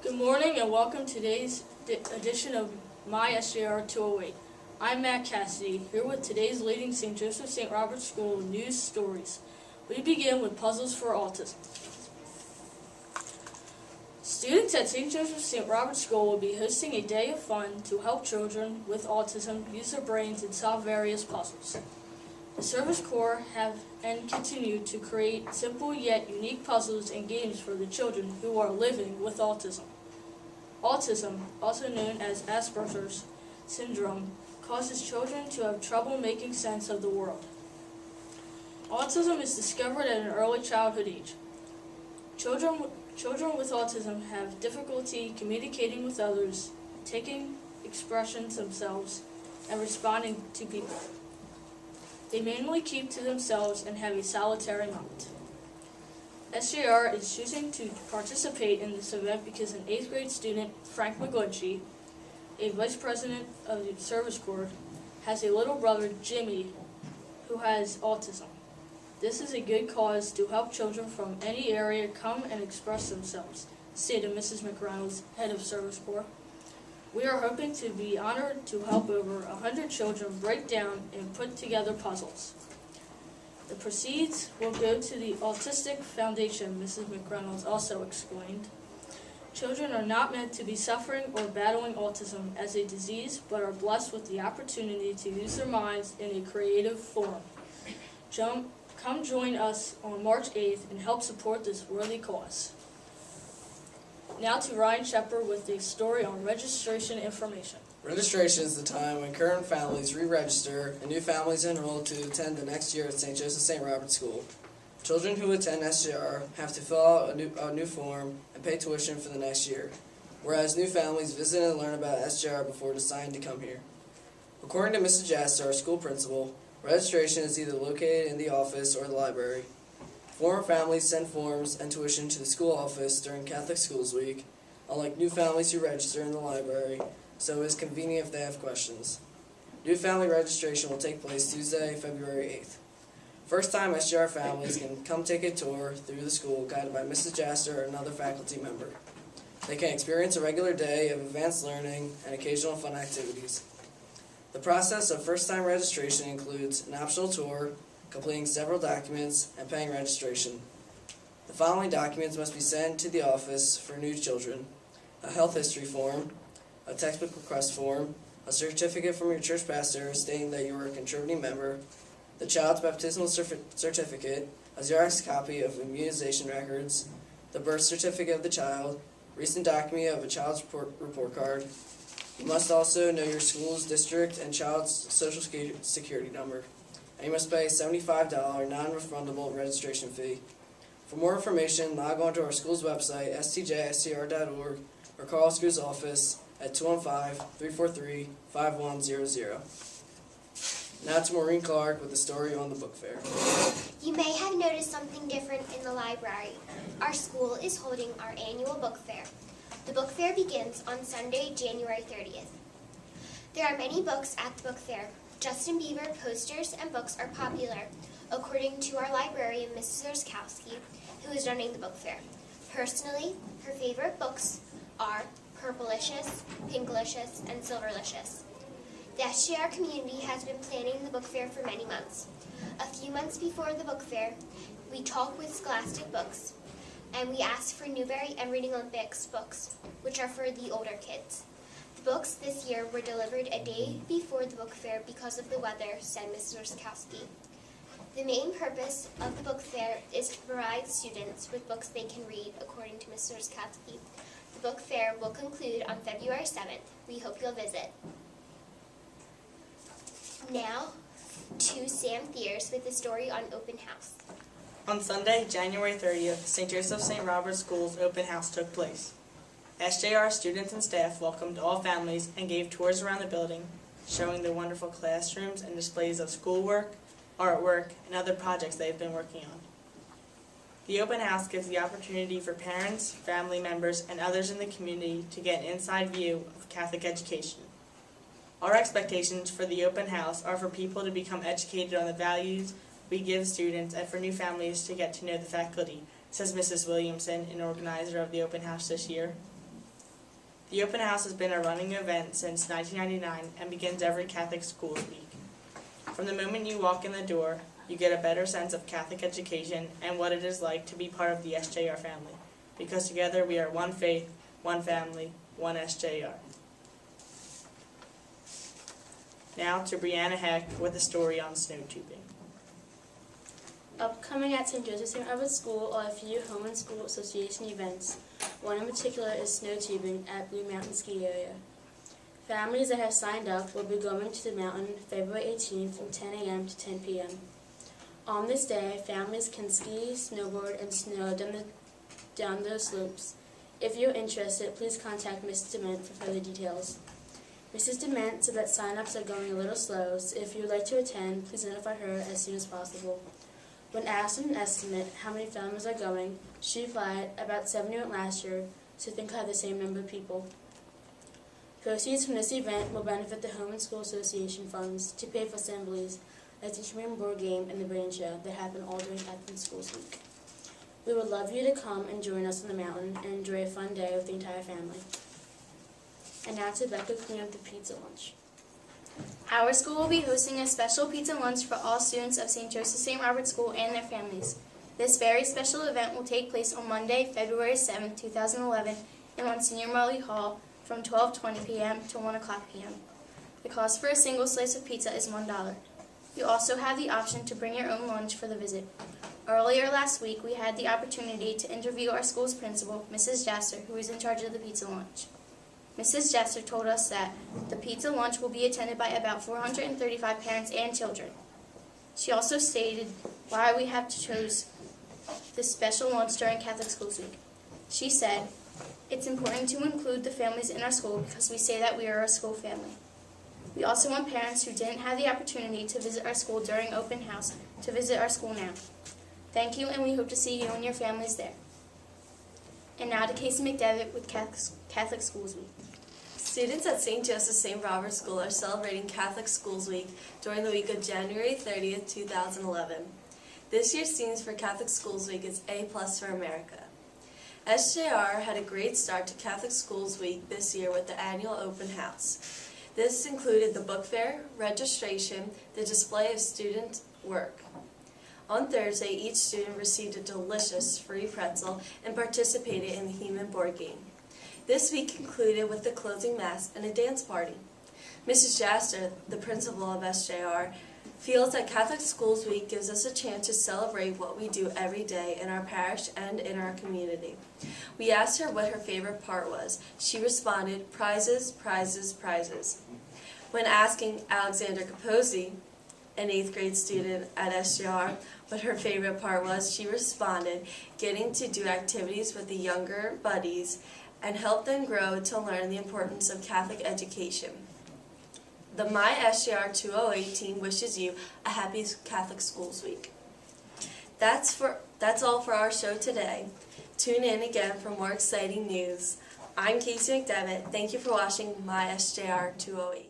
Good morning and welcome to today's edition of My SJR 208. I'm Matt Cassidy, here with today's leading St. Joseph St. Robert's School news stories. We begin with Puzzles for Autism. Students at St. Joseph St. Robert's School will be hosting a day of fun to help children with autism use their brains and solve various puzzles. The Service Corps have and continue to create simple yet unique puzzles and games for the children who are living with autism. Autism, also known as Asperger's syndrome, causes children to have trouble making sense of the world. Autism is discovered at an early childhood age. Children with autism have difficulty communicating with others, taking expressions themselves, and responding to people. They mainly keep to themselves and have a solitary mind. SJR is choosing to participate in this event because an 8th grade student, Frank McGlinchey, a vice president of the Service Corps, has a little brother, Jimmy, who has autism. This is a good cause to help children from any area come and express themselves, stated Mrs. McReynolds, head of Service Corps. We are hoping to be honored to help over 100 children break down and put together puzzles. The proceeds will go to the Autistic Foundation, Mrs. McReynolds also explained. Children are not meant to be suffering or battling autism as a disease, but are blessed with the opportunity to use their minds in a creative form. Come join us on March 8th and help support this worthy cause. Now to Ryan Shepard with a story on registration information. Registration is the time when current families re-register and new families enroll to attend the next year at St. Joseph St. Robert's School. Children who attend SJR have to fill out a new form and pay tuition for the next year, whereas new families visit and learn about SJR before deciding to come here. According to Mrs. Jasser, our school principal, registration is either located in the office or the library. Former families send forms and tuition to the school office during Catholic Schools Week, unlike new families who register in the library, so it is convenient if they have questions. New family registration will take place Tuesday, February 8th. First-time SJR families can come take a tour through the school guided by Mrs. Jasser or another faculty member. They can experience a regular day of advanced learning and occasional fun activities. The process of first-time registration includes an optional tour, completing several documents, and paying registration. The following documents must be sent to the office for new children: a health history form, a textbook request form, a certificate from your church pastor stating that you are a contributing member, the child's baptismal certificate, a Xerox copy of immunization records, the birth certificate of the child, recent document of a child's report card. You must also know your school's district and child's social security number, and you must pay a $75 non-refundable registration fee. For more information, log on to our school's website, stjscr.org, or call our school's office at 215-343-5100. Now to Maureen Clark with a story on the book fair. You may have noticed something different in the library. Our school is holding our annual book fair. The book fair begins on Sunday, January 30th. There are many books at the book fair. Justin Bieber posters and books are popular, according to our librarian, Mrs. Orzkowski, who is running the book fair. Personally, her favorite books are Purplicious, Pinklicious, and Silverlicious. The SJR community has been planning the book fair for many months. A few months before the book fair, we talked with Scholastic Books, and we asked for Newbery and Reading Olympics books, which are for the older kids. The books this year were delivered a day before the book fair because of the weather, said Mrs. Orzkowski. The main purpose of the book fair is to provide students with books they can read, according to Mrs. Orzkowski. The book fair will conclude on February 7th. We hope you'll visit. Now to Sam Thiers with a story on open house. On Sunday, January 30th, St. Joseph St. Robert's School's open house took place. SJR students and staff welcomed all families and gave tours around the building, showing the wonderful classrooms and displays of schoolwork, artwork, and other projects they have been working on. The open house gives the opportunity for parents, family members, and others in the community to get an inside view of Catholic education. Our expectations for the open house are for people to become educated on the values we give students and for new families to get to know the faculty, says Mrs. Williamson, an organizer of the open house this year. The open house has been a running event since 1999 and begins every Catholic Schools Week. From the moment you walk in the door, you get a better sense of Catholic education and what it is like to be part of the SJR family, because together we are one faith, one family, one SJR. Now to Brianna Heck with a story on snow tubing. Upcoming at St. Joseph St. Robert's School are a few Home and School Association events. One in particular is snow tubing at Blue Mountain Ski Area. Families that have signed up will be going to the mountain February 18th from 10 a.m. to 10 p.m. On this day, families can ski, snowboard, and snow down the slopes. If you're interested, please contact Mrs. Dement for further details. Mrs. Dement said that sign-ups are going a little slow, so if you would like to attend, please notify her as soon as possible. When asked an estimate how many families are going, she replied, about 70 went last year, so I think I have the same number of people. Proceeds from this event will benefit the Home and School Association funds to pay for assemblies like the Human Board Game and the Brain Show that happen all during Catholic Schools Week. We would love you to come and join us on the mountain and enjoy a fun day with the entire family. And now to Becca cleaning up the pizza lunch. Our school will be hosting a special pizza lunch for all students of St. Joseph St. Robert's School and their families. This very special event will take place on Monday, February 7, 2011 in Monsignor Marley Hall from 12:20 p.m. to 1 o'clock p.m. The cost for a single slice of pizza is $1. You also have the option to bring your own lunch for the visit. Earlier last week, we had the opportunity to interview our school's principal, Mrs. Jasser, who is in charge of the pizza lunch. Mrs. Jasser told us that the pizza lunch will be attended by about 435 parents and children. She also stated why we have chose this special lunch during Catholic Schools Week. She said, "It's important to include the families in our school because we say that we are a school family. We also want parents who didn't have the opportunity to visit our school during open house to visit our school now. Thank you, and we hope to see you and your families there." And now to Casey McDevitt with Catholic Schools Week. Students at St. Joseph St. Robert's School are celebrating Catholic Schools Week during the week of January 30th, 2011. This year's theme for Catholic Schools Week is A+ for America. SJR had a great start to Catholic Schools Week this year with the annual open house. This included the book fair, registration, the display of student work. On Thursday, each student received a delicious free pretzel and participated in the Human Board Game. This week concluded with the closing mass and a dance party. Mrs. Jasser, the principal of SJR, feels that Catholic Schools Week gives us a chance to celebrate what we do every day in our parish and in our community. We asked her what her favorite part was. She responded, "Prizes, prizes, prizes." When asking Alexandra Capozzi, an 8th grade student at SJR, what her favorite part was, she responded, "Getting to do activities with the younger buddies and help them grow to learn the importance of Catholic education." The My SJR 208 team wishes you a happy Catholic Schools Week. That's all for our show today. Tune in again for more exciting news. I'm Casey McDevitt. Thank you for watching My SJR 208.